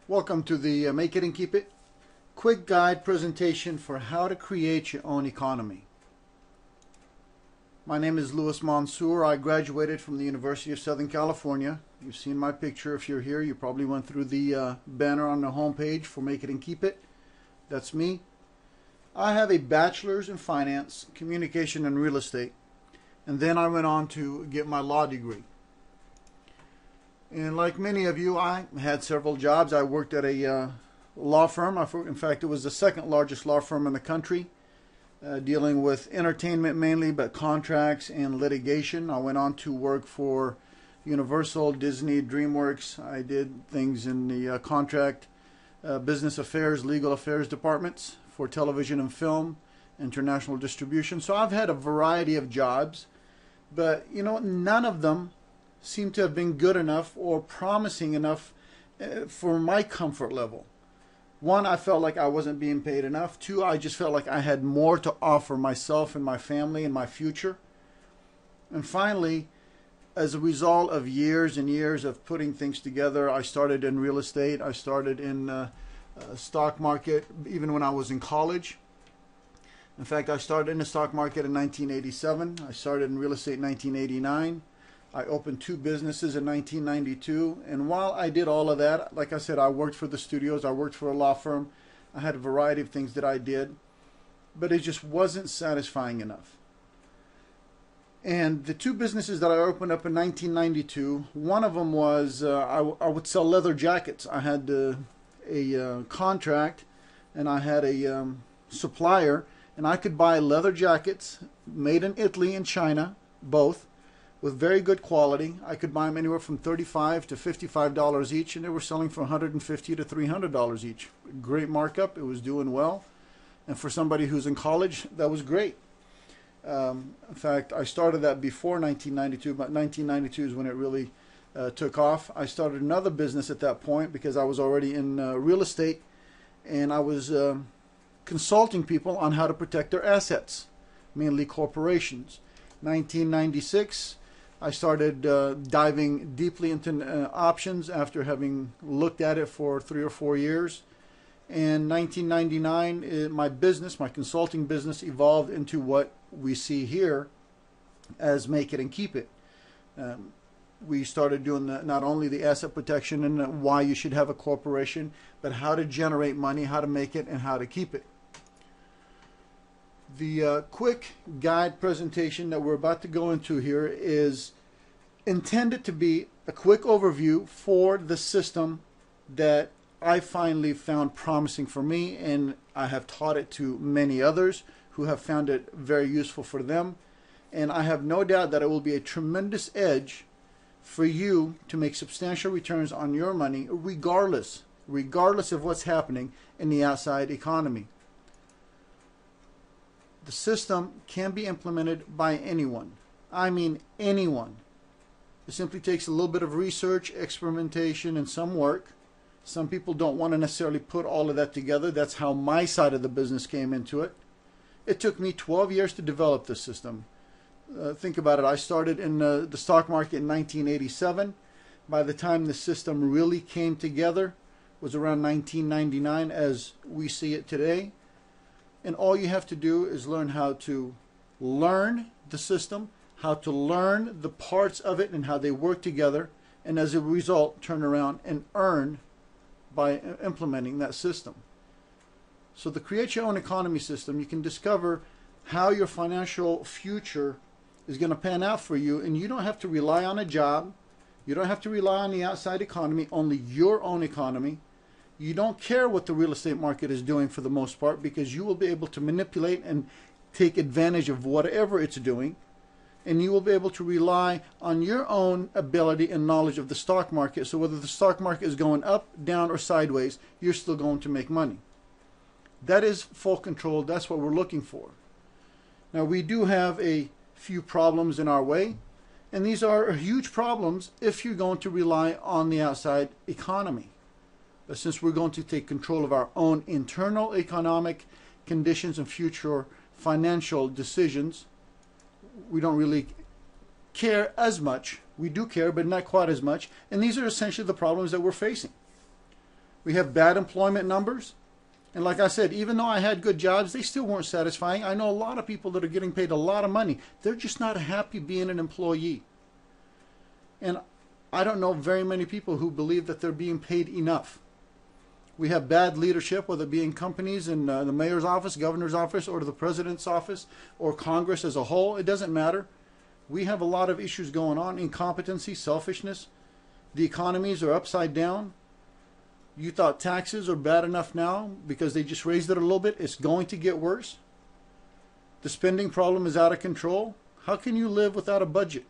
Welcome to the Make It and Keep It quick guide presentation for how to create your own economy. My name is Louis Mansour. I graduated from the University of Southern California. You've seen my picture. If you're here, you probably went through the banner on the homepage for Make It and Keep It. That's me. I have a bachelor's in finance, communication, and real estate. And then I went on to get my law degree. And like many of you, I had several jobs. I worked at a law firm. In fact, it was the second largest law firm in the country, dealing with entertainment mainly, but contracts and litigation. I went on to work for Universal, Disney, DreamWorks. I did things in the contract, business affairs, legal affairs departments for television and film, international distribution. So I've had a variety of jobs, but none of them seem to have been good enough or promising enough for my comfort level. One, I felt like I wasn't being paid enough. Two, I just felt like I had more to offer myself and my family and my future. And finally, as a result of years and years of putting things together, I started in real estate. I started in stock market even when I was in college. In fact, I started in the stock market in 1987. I started in real estate in 1989. I opened 2 businesses in 1992, and while I did all of that, like I said, I worked for the studios, I worked for a law firm, I had a variety of things that I did, but it just wasn't satisfying enough. And the 2 businesses that I opened up in 1992, one of them was I would sell leather jackets. I had a contract, and I had a supplier, and I could buy leather jackets made in Italy and China, both, with very good quality. I could buy them anywhere from $35 to $55 each, and they were selling for $150 to $300 each. Great markup. It was doing well, and for somebody who's in college, that was great. In fact, I started that before 1992, but 1992 is when it really took off. I started another business at that point because I was already in real estate, and I was consulting people on how to protect their assets, mainly corporations. 1996, I started diving deeply into options after having looked at it for 3 or 4 years. In 1999, my consulting business evolved into what we see here as Make It and Keep It. We started doing not only the asset protection and why you should have a corporation, but how to generate money, how to make it, and how to keep it. The quick guide presentation that we're about to go into here is intended to be a quick overview for the system that I finally found promising for me, and I have taught it to many others who have found it very useful for them. And I have no doubt that it will be a tremendous edge for you to make substantial returns on your money regardless of what's happening in the outside economy. The system can be implemented by anyone. I mean anyone. It simply takes a little bit of research, experimentation, and some work. Some people don't want to necessarily put all of that together. That's how my side of the business came into it. It took me 12 years to develop this system. Think about it. I started in the stock market in 1987. By the time the system really came together was around 1999 as we see it today. And all you have to do is learn how to learn the system, how to learn the parts of it and how they work together, and as a result, turn around and earn by implementing that system. So the Create Your Own Economy system, you can discover how your financial future is going to pan out for you, and you don't have to rely on a job. You don't have to rely on the outside economy, only your own economy. You don't care what the real estate market is doing for the most part, because you will be able to manipulate and take advantage of whatever it's doing, and you will be able to rely on your own ability and knowledge of the stock market. So whether the stock market is going up, down, or sideways, you're still going to make money. That is full control. That's what we're looking for. Now, we do have a few problems in our way, and these are huge problems if you're going to rely on the outside economy. But since we're going to take control of our own internal economic conditions and future financial decisions, we don't really care as much. We do care, but not quite as much. And these are essentially the problems that we're facing. We have bad employment numbers. And like I said, even though I had good jobs, they still weren't satisfying. I know a lot of people that are getting paid a lot of money. They're just not happy being an employee. And I don't know very many people who believe that they're being paid enough. We have bad leadership, whether it be in companies, in the mayor's office, governor's office, or the president's office, or Congress as a whole. It doesn't matter. We have a lot of issues going on. Incompetency, selfishness. The economies are upside down. You thought taxes are bad enough now because they just raised it a little bit. It's going to get worse. The spending problem is out of control. How can you live without a budget?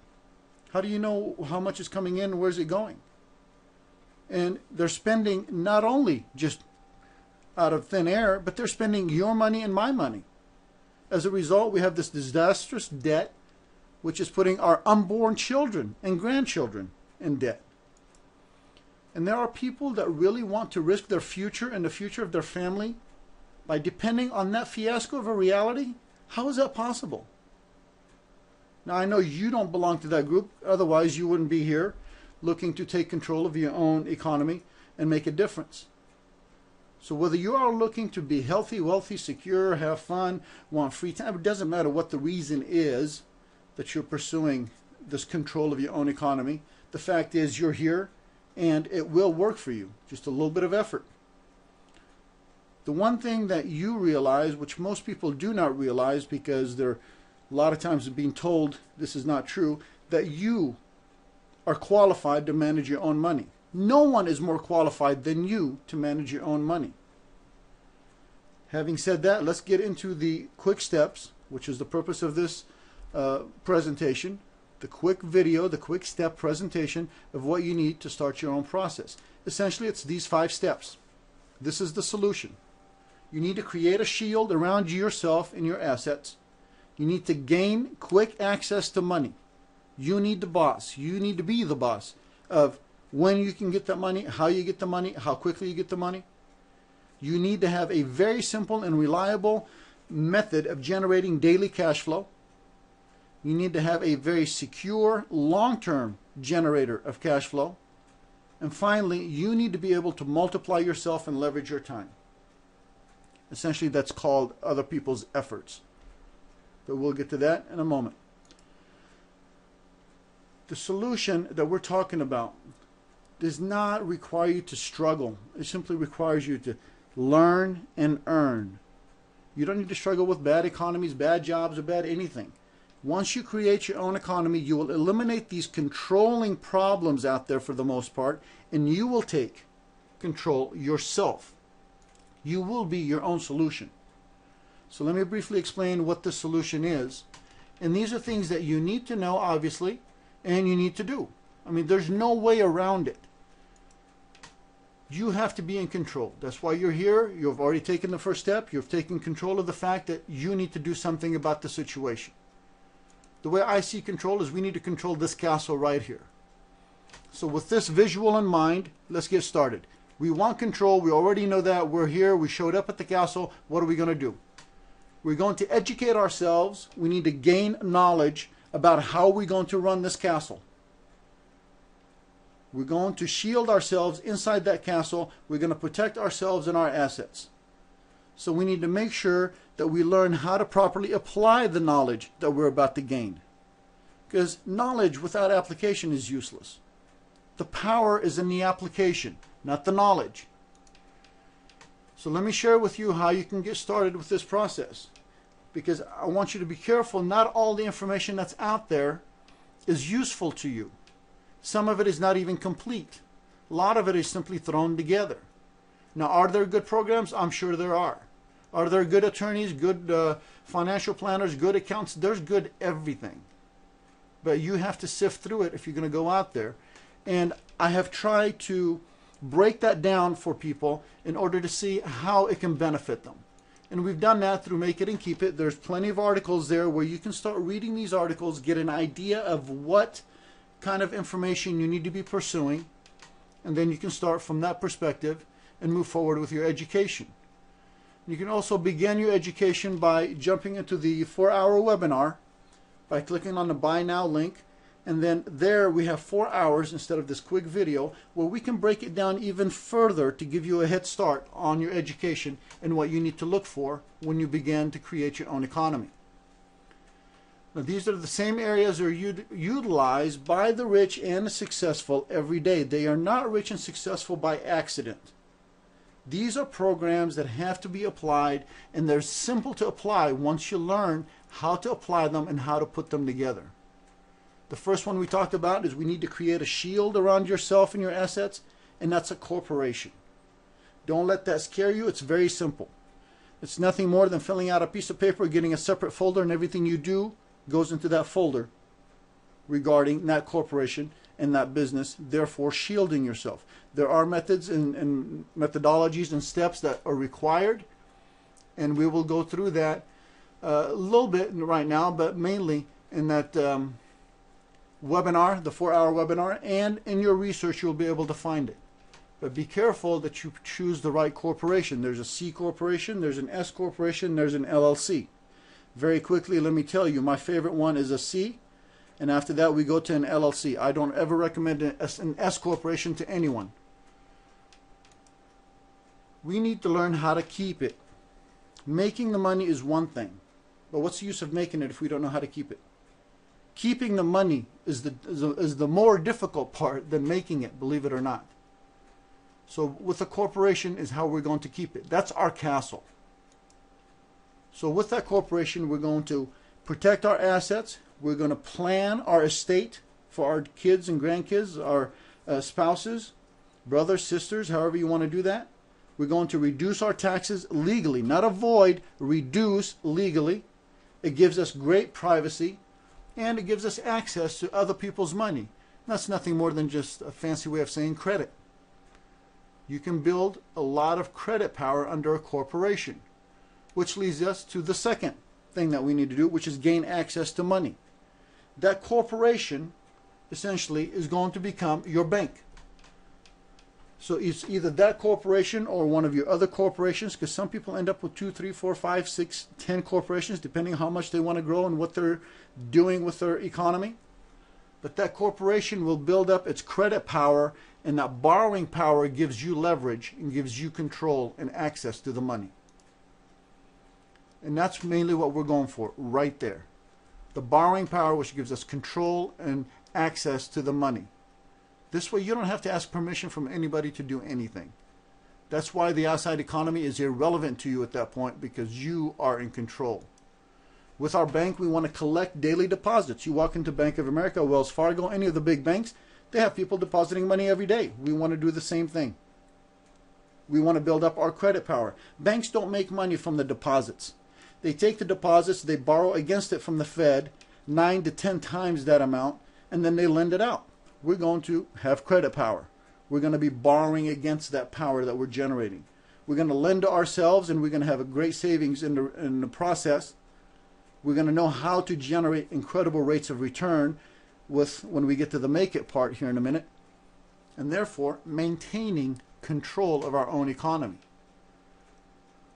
How do you know how much is coming in and where's it going? And they're spending not only just out of thin air, but they're spending your money and my money. As a result, we have this disastrous debt, which is putting our unborn children and grandchildren in debt. And there are people that really want to risk their future and the future of their family by depending on that fiasco of a reality. How is that possible? Now, I know you don't belong to that group. Otherwise, you wouldn't be here looking to take control of your own economy and make a difference. So whether you are looking to be healthy, wealthy, secure, have fun, want free time, it doesn't matter what the reason is that you're pursuing this control of your own economy. The fact is you're here and it will work for you. Just a little bit of effort. The one thing that you realize, which most people do not realize because they're a lot of times being told this is not true, that you are qualified to manage your own money. No one is more qualified than you to manage your own money. Having said that, let's get into the quick steps, which is the purpose of this presentation. The quick video, the quick step presentation of what you need to start your own process. Essentially, it's these 5 steps. This is the solution. You need to create a shield around yourself and your assets. You need to gain quick access to money. You need the boss. You need to be the boss of when you can get that money, how you get the money, how quickly you get the money. You need to have a very simple and reliable method of generating daily cash flow. You need to have a very secure, long-term generator of cash flow. And finally, you need to be able to multiply yourself and leverage your time. Essentially, that's called other people's efforts. But we'll get to that in a moment. The solution that we're talking about does not require you to struggle. It simply requires you to learn and earn. You don't need to struggle with bad economies, bad jobs, or bad anything. Once you create your own economy, you will eliminate these controlling problems out there for the most part, and you will take control yourself. You will be your own solution. So let me briefly explain what the solution is. And these are things that you need to know, obviously, and you need to do. I mean, there's no way around it. You have to be in control. That's why you're here. You've already taken the first step. You've taken control of the fact that you need to do something about the situation. The way I see control is we need to control this castle right here. So with this visual in mind, let's get started. We want control. We already know that. We're here. We showed up at the castle. What are we going to do? We're going to educate ourselves. We need to gain knowledge about how we're going to run this castle. We're going to shield ourselves inside that castle. We're going to protect ourselves and our assets. So we need to make sure that we learn how to properly apply the knowledge that we're about to gain. Because knowledge without application is useless. The power is in the application, not the knowledge. So let me share with you how you can get started with this process. Because I want you to be careful. Not all the information that's out there is useful to you. Some of it is not even complete. A lot of it is simply thrown together. Now, are there good programs? I'm sure there are. Are there good attorneys, good financial planners, good accountants? There's good everything. But you have to sift through it if you're going to go out there. And I have tried to break that down for people in order to see how it can benefit them. And we've done that through Make It and Keep It. There's plenty of articles there where you can start reading these articles, get an idea of what kind of information you need to be pursuing, and then you can start from that perspective and move forward with your education. You can also begin your education by jumping into the 4-hour webinar by clicking on the Buy Now link. And then there we have 4 hours instead of this quick video where we can break it down even further to give you a head start on your education and what you need to look for when you begin to create your own economy. Now, these are the same areas that are utilized by the rich and the successful every day. They are not rich and successful by accident. These are programs that have to be applied, and they're simple to apply once you learn how to apply them and how to put them together. The first one we talked about is we need to create a shield around yourself and your assets, and that's a corporation. Don't let that scare you. It's very simple. It's nothing more than filling out a piece of paper, getting a separate folder, and everything you do goes into that folder regarding that corporation and that business, therefore shielding yourself. There are methods and methodologies and steps that are required, and we will go through that a little bit right now, but mainly in that webinar, the 4-hour webinar, and in your research you'll be able to find it. But be careful that you choose the right corporation. There's a C corporation, there's an S corporation, there's an LLC. Very quickly, let me tell you, my favorite one is a C, and after that we go to an LLC. I don't ever recommend an S corporation to anyone. We need to learn how to keep it. Making the money is one thing, but what's the use of making it if we don't know how to keep it? Keeping the money is the more difficult part than making it, believe it or not. So with a corporation is how we're going to keep it. That's our castle. So with that corporation, we're going to protect our assets. We're going to plan our estate for our kids and grandkids, our spouses, brothers, sisters, however you want to do that. We're going to reduce our taxes legally, not avoid, reduce legally. It gives us great privacy, and it gives us access to other people's money. That's nothing more than just a fancy way of saying credit. You can build a lot of credit power under a corporation, which leads us to the second thing that we need to do, which is gain access to money. That corporation essentially is going to become your bank. So it's either that corporation or one of your other corporations, because some people end up with 2, 3, 4, 5, 6, 10 corporations, depending on how much they want to grow and what they're doing with their economy. But that corporation will build up its credit power, and that borrowing power gives you leverage and gives you control and access to the money. And that's mainly what we're going for right there. The borrowing power, which gives us control and access to the money. This way you don't have to ask permission from anybody to do anything. That's why the outside economy is irrelevant to you at that point, because you are in control. With our bank, we want to collect daily deposits. You walk into Bank of America, Wells Fargo, any of the big banks, they have people depositing money every day. We want to do the same thing. We want to build up our credit power. Banks don't make money from the deposits. They take the deposits, they borrow against it from the Fed, 9 to 10 times that amount, and then they lend it out. We're going to have credit power. We're going to be borrowing against that power that we're generating. We're going to lend to ourselves, and we're going to have a great savings in the process. We're going to know how to generate incredible rates of return when we get to the make it part here in a minute, and therefore maintaining control of our own economy.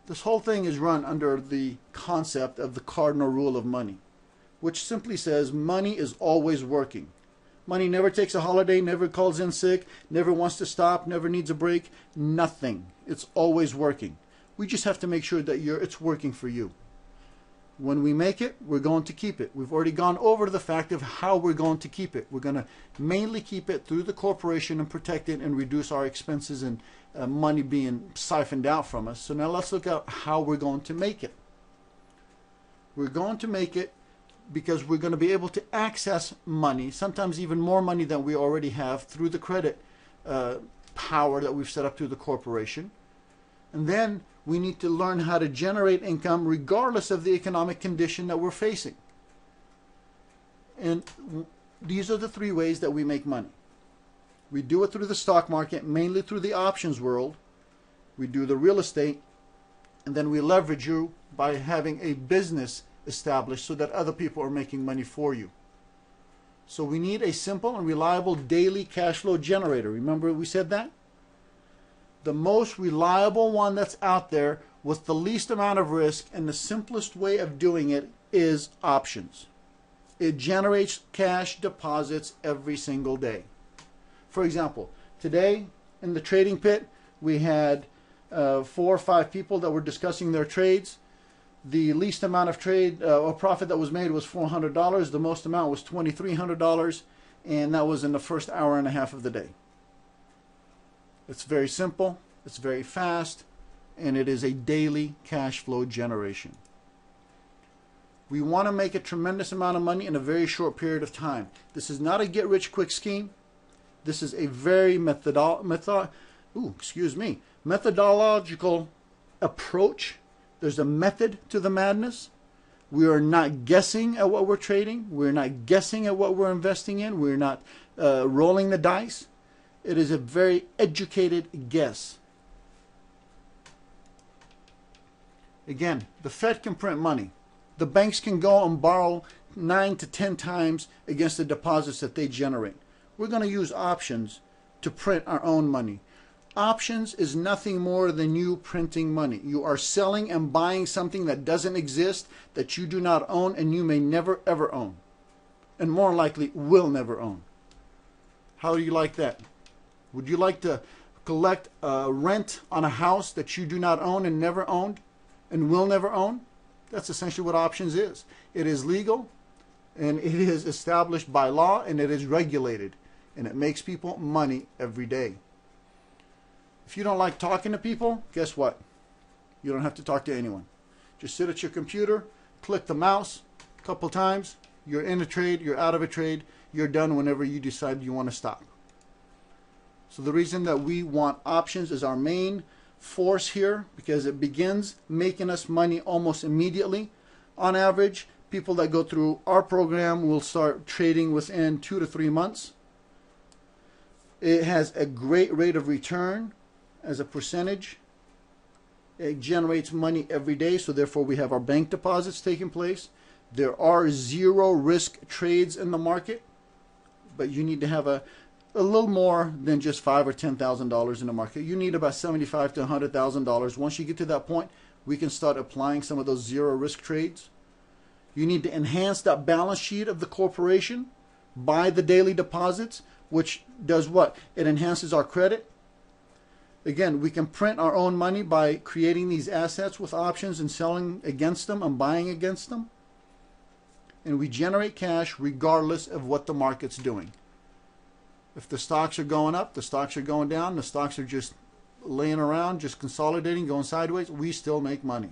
This whole thing is run under the concept of the cardinal rule of money, which simply says money is always working. Money never takes a holiday, never calls in sick, never wants to stop, never needs a break, nothing. It's always working. We just have to make sure that it's working for you. When we make it, we're going to keep it. We've already gone over the fact of how we're going to keep it. We're going to mainly keep it through the corporation and protect it and reduce our expenses and money being siphoned out from us. So now let's look at how we're going to make it. We're going to make it because we're going to be able to access money, sometimes even more money than we already have, through the credit power that we've set up through the corporation. And then we need to learn how to generate income regardless of the economic condition that we're facing. And these are the 3 ways that we make money. We do it through the stock market, mainly through the options world. We do the real estate, and then we leverage you by having a business established so that other people are making money for you. So we need a simple and reliable daily cash flow generator. Remember we said that? The most reliable one that's out there with the least amount of risk and the simplest way of doing it is options. It generates cash deposits every single day. For example, today in the trading pit, we had 4 or 5 people that were discussing their trades. The least amount of trade or profit that was made was $400. The most amount was $2,300, and that was in the first hour and a half of the day. It's very simple, it's very fast, and it is a daily cash flow generation. We want to make a tremendous amount of money in a very short period of time. This is not a get-rich-quick scheme. This is a very methodological approach. There's a method to the madness. We are not guessing at what we're trading. We're not guessing at what we're investing in. We're not rolling the dice. It is a very educated guess. Again, the Fed can print money. The banks can go and borrow 9 to 10 times against the deposits that they generate. We're going to use options to print our own money. Options is nothing more than you printing money. You are selling and buying something that doesn't exist, that you do not own, and you may never ever own. And more likely will never own. How do you like that? Would you like to collect rent on a house that you do not own and never owned and will never own? That's essentially what options is. It is legal, and it is established by law, and it is regulated, and it makes people money every day. If you don't like talking to people, guess what? You don't have to talk to anyone. Just sit at your computer, click the mouse a couple times, you're in a trade, you're out of a trade, you're done whenever you decide you want to stop. So the reason that we want options is our main force here, because it begins making us money almost immediately. On average, people that go through our program will start trading within 2 to 3 months. It has a great rate of return as a percentage. It generates money every day, so therefore we have our bank deposits taking place. There are zero risk trades in the market, but you need to have a little more than just $5,000 or $10,000 in the market. You need about $75,000 to $100,000. Once you get to that point, we can start applying some of those zero risk trades. You need to enhance that balance sheet of the corporation by the daily deposits, which does what? It enhances our credit. Again, we can print our own money by creating these assets with options and selling against them and buying against them. And we generate cash regardless of what the market's doing. If the stocks are going up, the stocks are going down, the stocks are just laying around, just consolidating, going sideways, we still make money.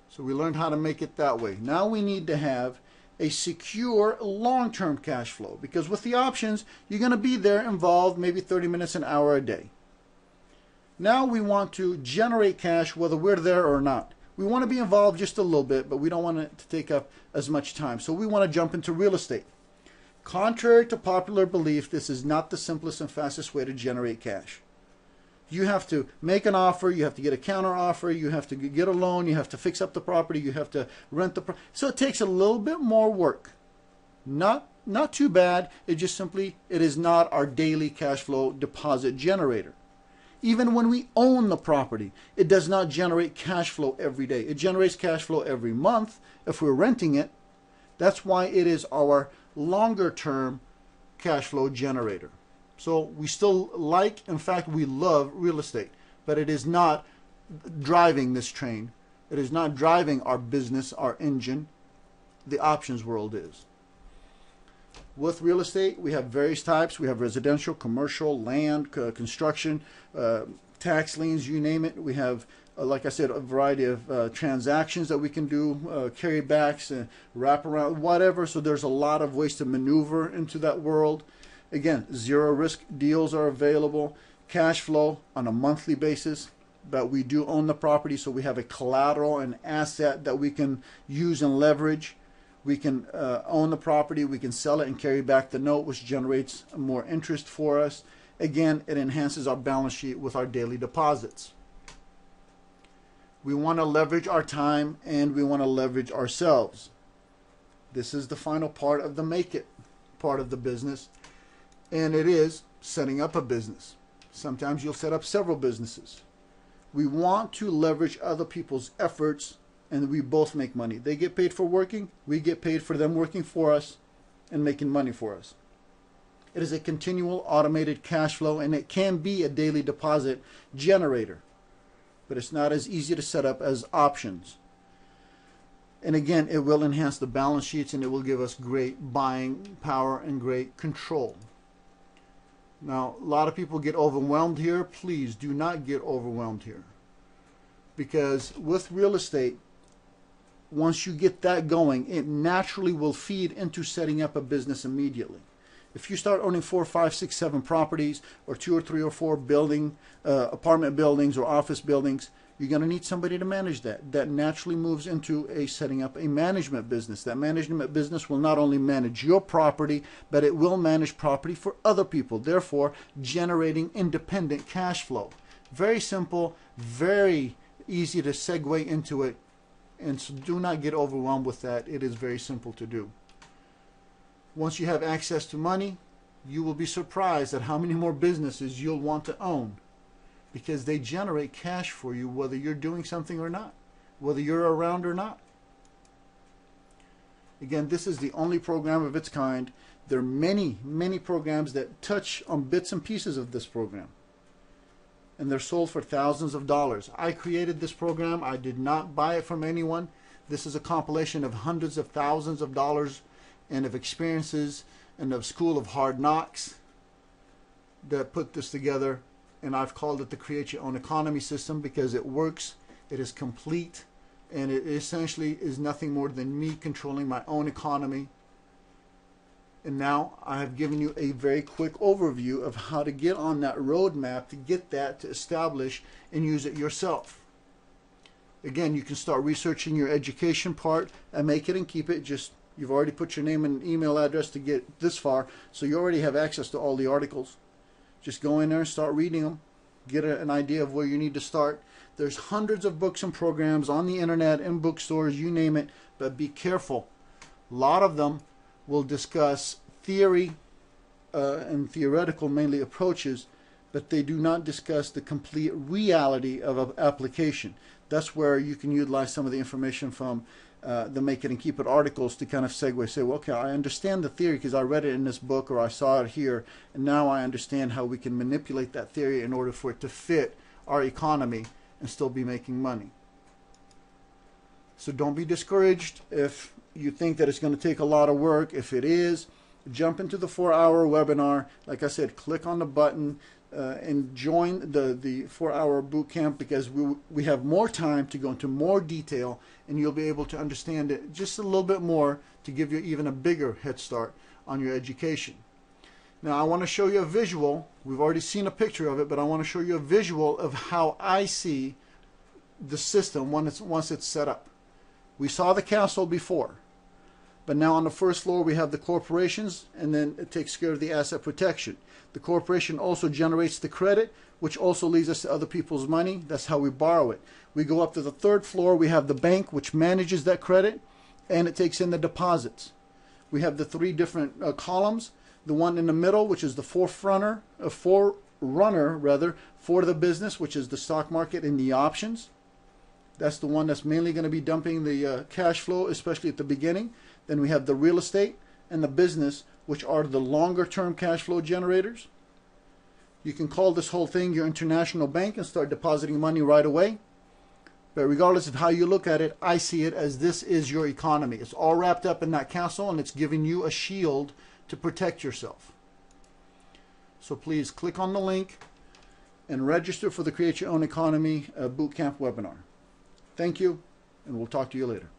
So we learned how to make it that way. Now we need to have a secure long-term cash flow, because with the options, you're going to be there involved maybe 30 minutes, an hour a day. Now we want to generate cash whether we're there or not. We want to be involved just a little bit, but we don't want it to take up as much time. So we want to jump into real estate. Contrary to popular belief, this is not the simplest and fastest way to generate cash. You have to make an offer, you have to get a counter offer, you have to get a loan, you have to fix up the property, you have to rent the property. So it takes a little bit more work. Not too bad, it is not our daily cash flow deposit generator. Even when we own the property, it does not generate cash flow every day. It generates cash flow every month if we're renting it. That's why it is our longer term cash flow generator. So we still like, in fact, we love real estate, but it is not driving this train. It is not driving our business, our engine. The options world is. With real estate, we have various types. We have residential, commercial, land, construction, tax liens, you name it. We have, like I said, a variety of transactions that we can do, carrybacks, wrap around, whatever. So there's a lot of ways to maneuver into that world. Again, zero risk deals are available. Cash flow on a monthly basis, but we do own the property, so we have a collateral and asset that we can use and leverage. We can own the property, we can sell it and carry back the note, which generates more interest for us. Again, it enhances our balance sheet with our daily deposits. We want to leverage our time and we want to leverage ourselves. This is the final part of the make it part of the business, and it is setting up a business. Sometimes you'll set up several businesses. We want to leverage other people's efforts and we both make money. They get paid for working, we get paid for them working for us and making money for us. It is a continual automated cash flow, and it can be a daily deposit generator, but it's not as easy to set up as options. And again, it will enhance the balance sheets, and it will give us great buying power and great control. Now, a lot of people get overwhelmed here. Please do not get overwhelmed here, because with real estate, once you get that going, it naturally will feed into setting up a business immediately. If you start owning 4, 5, 6, 7 properties, or 2 or 3 or 4 apartment buildings or office buildings, you're going to need somebody to manage that. That naturally moves into setting up a management business. That management business will not only manage your property, but it will manage property for other people, therefore generating independent cash flow. Very simple, very easy to segue into it, and so do not get overwhelmed with that. It is very simple to do. Once you have access to money, you will be surprised at how many more businesses you'll want to own, because they generate cash for you whether you're doing something or not, whether you're around or not. Again, this is the only program of its kind. There are many, many programs that touch on bits and pieces of this program, and they're sold for thousands of dollars. I created this program. I did not buy it from anyone. This is a compilation of hundreds of thousands of dollars and of experiences and of School of Hard Knocks that put this together. And I've called it the Create Your Own Economy system because it works, it is complete, and it essentially is nothing more than me controlling my own economy. And now I have given you a very quick overview of how to get on that roadmap to get that to establish and use it yourself. Again, you can start researching your education part and make it and keep it. Just you've already put your name and email address to get this far, so you already have access to all the articles. Just go in there and start reading them. Get an idea of where you need to start. There's hundreds of books and programs on the internet, in bookstores, you name it, but be careful. A lot of them will discuss theory and theoretical mainly approaches, but they do not discuss the complete reality of application. That's where you can utilize some of the information from the Make It and Keep It articles to kind of segue, say, well, okay, I understand the theory because I read it in this book or I saw it here, and now I understand how we can manipulate that theory in order for it to fit our economy and still be making money. So don't be discouraged if you think that it's going to take a lot of work. If it is, jump into the 4-hour webinar. Like I said, click on the button and join the 4-hour boot camp, because we have more time to go into more detail, and you'll be able to understand it just a little bit more to give you even a bigger head start on your education. Now I want to show you a visual. We've already seen a picture of it, but I want to show you a visual of how I see the system once it's set up. We saw the castle before, but now on the first floor we have the corporations, and then it takes care of the asset protection. The corporation also generates the credit, which also leads us to other people's money. That's how we borrow it. We go up to the third floor, we have the bank, which manages that credit, and it takes in the deposits. We have the 3 different columns. The one in the middle, which is the forerunner for the business, which is the stock market and the options. That's the one that's mainly going to be dumping the cash flow, especially at the beginning. Then we have the real estate and the business, which are the longer term cash flow generators. You can call this whole thing your international bank and start depositing money right away. But regardless of how you look at it, I see it as this is your economy. It's all wrapped up in that castle, and it's giving you a shield to protect yourself. So please click on the link and register for the Create Your Own Economy Bootcamp webinar. Thank you, and we'll talk to you later.